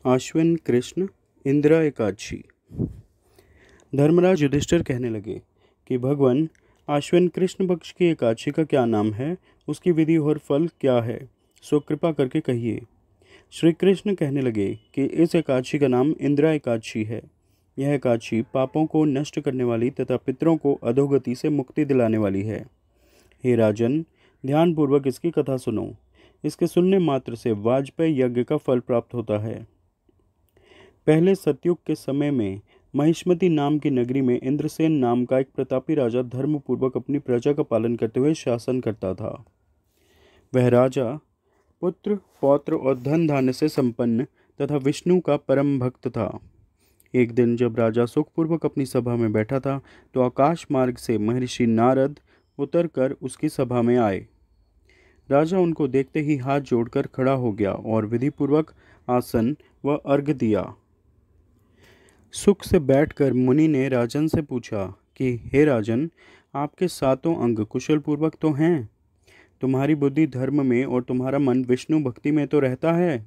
आश्विन कृष्ण इंदिरा एकादशी। धर्मराज युधिष्ठिर कहने लगे कि भगवान, आश्विन कृष्ण पक्ष की एकादशी का क्या नाम है, उसकी विधि और फल क्या है, सो कृपा करके कहिए। श्री कृष्ण कहने लगे कि इस एकादशी का नाम इंदिरा एकादशी है। यह एकादशी पापों को नष्ट करने वाली तथा पितरों को अधोगति से मुक्ति दिलाने वाली है। हे राजन, ध्यानपूर्वक इसकी कथा सुनो। इसके सुनने मात्र से वाजपेयी यज्ञ का फल प्राप्त होता है। पहले सतयुग के समय में महिष्मति नाम की नगरी में इंद्रसेन नाम का एक प्रतापी राजा धर्मपूर्वक अपनी प्रजा का पालन करते हुए शासन करता था। वह राजा पुत्र, पौत्र और धन धान्य से संपन्न तथा विष्णु का परम भक्त था। एक दिन जब राजा सुखपूर्वक अपनी सभा में बैठा था, तो आकाश मार्ग से महर्षि नारद उतरकर उसकी सभा में आए। राजा उनको देखते ही हाथ जोड़कर खड़ा हो गया और विधिपूर्वक आसन व अर्घ्य दिया। सुख से बैठकर मुनि ने राजन से पूछा कि हे राजन, आपके सातों अंग कुशल पूर्वक तो हैं? तुम्हारी बुद्धि धर्म में और तुम्हारा मन विष्णु भक्ति में तो रहता है।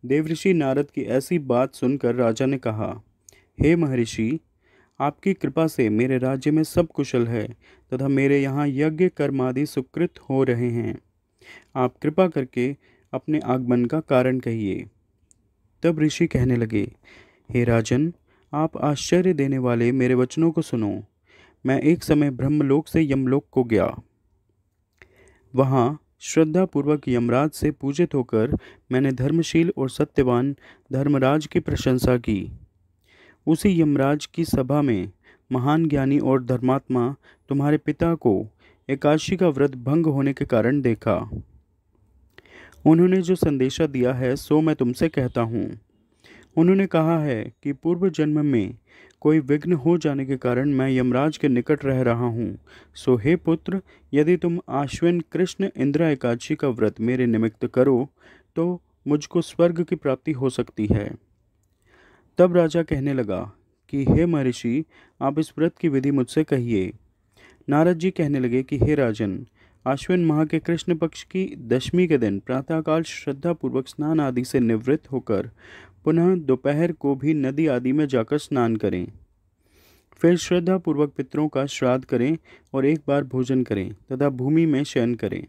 देवऋषि नारद की ऐसी बात सुनकर राजा ने कहा, हे महर्षि, आपकी कृपा से मेरे राज्य में सब कुशल है तथा मेरे यहाँ यज्ञ कर्मादि सुकृत हो रहे हैं। आप कृपा करके अपने आगमन का कारण कहिए। तब ऋषि कहने लगे, हे राजन, आप आश्चर्य देने वाले मेरे वचनों को सुनो। मैं एक समय ब्रह्मलोक से यमलोक को गया। वहाँ श्रद्धापूर्वक यमराज से पूजित होकर मैंने धर्मशील और सत्यवान धर्मराज की प्रशंसा की। उसी यमराज की सभा में महान ज्ञानी और धर्मात्मा तुम्हारे पिता को एकादशी का व्रत भंग होने के कारण देखा। उन्होंने जो संदेशा दिया है सो मैं तुमसे कहता हूँ। उन्होंने कहा है कि पूर्व जन्म में कोई विघ्न हो जाने के कारण मैं यमराज के निकट रह रहा हूँ। सो हे पुत्र, यदि तुम आश्विन कृष्ण इंदिरा एकादशी का व्रत मेरे निमित्त करो तो मुझको स्वर्ग की प्राप्ति हो सकती है। तब राजा कहने लगा कि हे महर्षि, आप इस व्रत की विधि मुझसे कहिए। नारद जी कहने लगे कि हे राजन, आश्विन माह के कृष्ण पक्ष की दशमी के दिन प्रातःकाल श्रद्धापूर्वक स्नान आदि से निवृत्त होकर पुनः दोपहर को भी नदी आदि में जाकर स्नान करें। फिर श्रद्धापूर्वक पितरों का श्राद्ध करें और एक बार भोजन करें तथा भूमि में शयन करें।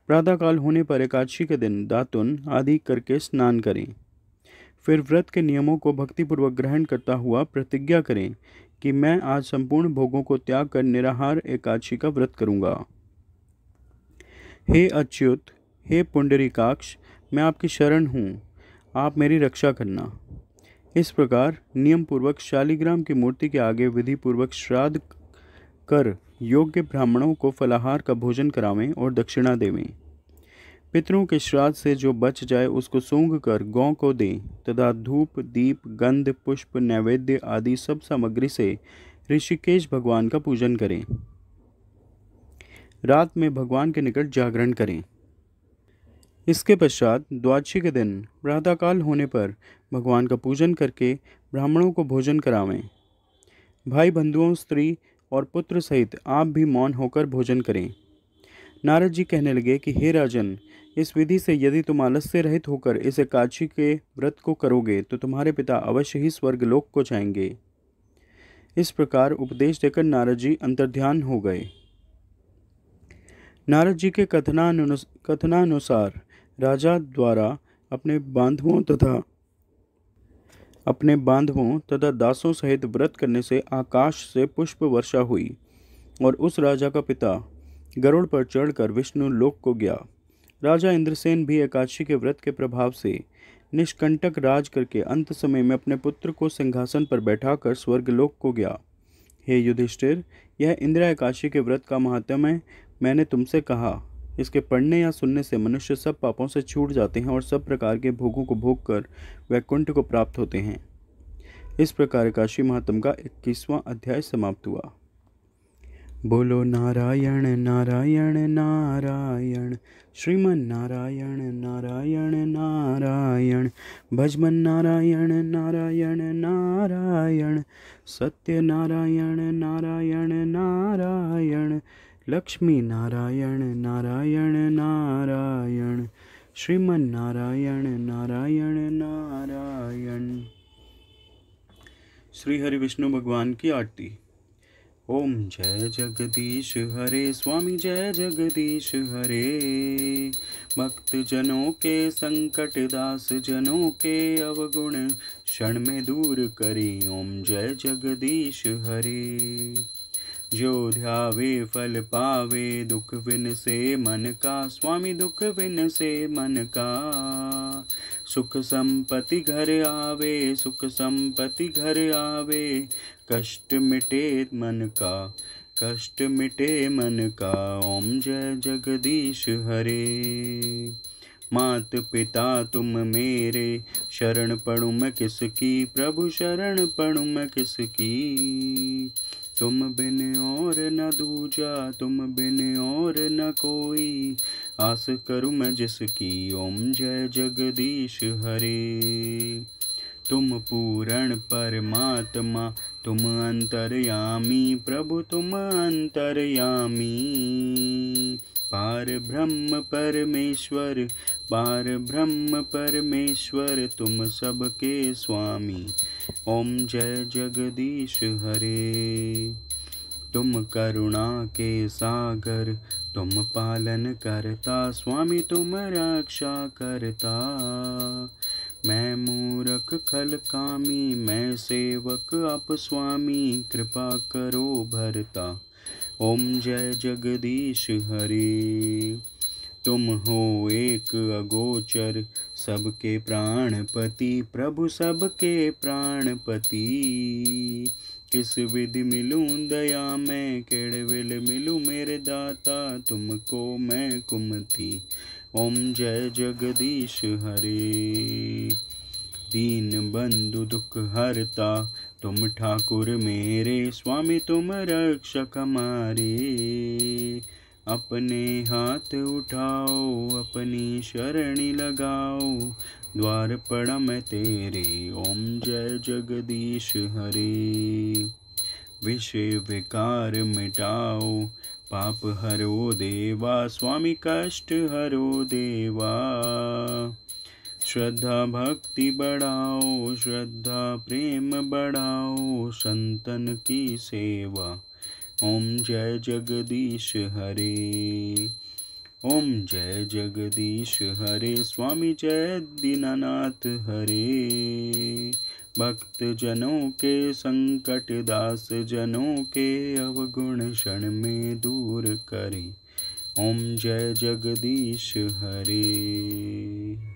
प्रातःकाल होने पर एकादशी के दिन दातुन आदि करके स्नान करें। फिर व्रत के नियमों को भक्तिपूर्वक ग्रहण करता हुआ प्रतिज्ञा करें कि मैं आज संपूर्ण भोगों को त्याग कर निराहार एकादशी का व्रत करूंगा। हे अच्युत, हे पुंडरीकाक्ष, मैं आपकी शरण हूँ, आप मेरी रक्षा करना। इस प्रकार नियम पूर्वक शालिग्राम की मूर्ति के आगे विधि पूर्वक श्राद्ध कर योग्य ब्राह्मणों को फलाहार का भोजन करावें और दक्षिणा देवें। पितरों के श्राद्ध से जो बच जाए उसको सूंघ कर गौ को दें तथा धूप, दीप, गंध, पुष्प, नैवेद्य आदि सब सामग्री से ऋषिकेश भगवान का पूजन करें। रात में भगवान के निकट जागरण करें। इसके पश्चात द्वादशी के दिन प्रातःकाल होने पर भगवान का पूजन करके ब्राह्मणों को भोजन करावें। भाई बंधुओं, स्त्री और पुत्र सहित आप भी मौन होकर भोजन करें। नारद जी कहने लगे कि हे राजन, इस विधि से यदि तुम आलस्य से रहित होकर इस एकादशी के व्रत को करोगे तो तुम्हारे पिता अवश्य ही स्वर्गलोक को जाएंगे। इस प्रकार उपदेश देकर नारद जी अंतर्ध्यान हो गए। नारद जी के कथनानुसार राजा द्वारा अपने बांधवों तथा दासों सहित व्रत करने से आकाश से पुष्प वर्षा हुई और उस राजा का पिता गरुड़ पर चढ़कर विष्णु लोक को गया। राजा इंद्रसेन भी एकादशी के व्रत के प्रभाव से निष्कंटक राज करके अंत समय में अपने पुत्र को सिंहासन पर बैठाकर स्वर्गलोक को गया। हे युधिष्ठिर, यह इंदिरा एकादशी के व्रत का महात्म्य मैंने तुमसे कहा। इसके पढ़ने या सुनने से मनुष्य सब पापों से छूट जाते हैं और सब प्रकार के भोगों को भोग कर वैकुंठ को प्राप्त होते हैं। इस प्रकार एकादशी महात्म का 21वां अध्याय समाप्त हुआ। बोलो नारायण नारायण नारायण, श्रीमन नारायण नारायण नारायण, भजमन नारायण नारायण नारायण, सत्य नारायण नारायण नारायण, लक्ष्मी नारायण नारायण नारायण, श्रीमन नारायण नारायण नारायण। श्री हरि विष्णु भगवान की आरती। ओम जय जगदीश हरे स्वामी जय जगदीश हरे। भक्त जनों के संकट दास जनों के अवगुण क्षण में दूर करी। ओम जय जगदीश हरे। जो ध्यावे फल पावे दुख विन से मन का। स्वामी दुख विन से मन का। सुख संपत्ति घर आवे सुख संपत्ति घर आवे। कष्ट मिटे मन का कष्ट मिटे मन का। ओम जय जगदीश हरे। मात पिता तुम मेरे शरण पड़ूं मैं किसकी। प्रभु शरण पड़ूं मैं किसकी। तुम बिन और न दूजा तुम बिन और न कोई। आस करूं मैं जिसकी। ओम जय जगदीश हरे। तुम पूर्ण परमात्मा तुम अंतर्यामी। प्रभु तुम अंतर्यामी। पार ब्रह्म परमेश्वर तुम सबके स्वामी। ओम जय जगदीश हरे। तुम करुणा के सागर तुम पालन करता। स्वामी तुम रक्षा करता। मैं मूरख खल कामी मैं सेवक आप स्वामी। कृपा करो भरता। ओम जय जगदीश हरे। तुम हो एक अगोचर सबके प्राणपति। प्रभु सबके प्राणपति। किस विधि मिलूं दया मैं केड़विल मिलूं मेरे दाता। तुमको मैं कुमति। ओम जय जगदीश हरे। दीन बंधु दुख हरता तुम ठाकुर मेरे। स्वामी तुम रक्षक हमारे। अपने हाथ उठाओ अपनी शरणी लगाओ। द्वार पड़ा मैं तेरे। ओम जय जगदीश हरे। विषय विकार मिटाओ पाप हरो देवा। स्वामी कष्ट हरो देवा। श्रद्धा भक्ति बढ़ाओ श्रद्धा प्रेम बढ़ाओ। संतन की सेवा। ओम जय जगदीश हरे। ओम जय जगदीश हरे। स्वामी जय दीनानाथ हरे। भक्त जनों के संकट दास जनों के अवगुण क्षण में दूर करे। ओम जय जगदीश हरे।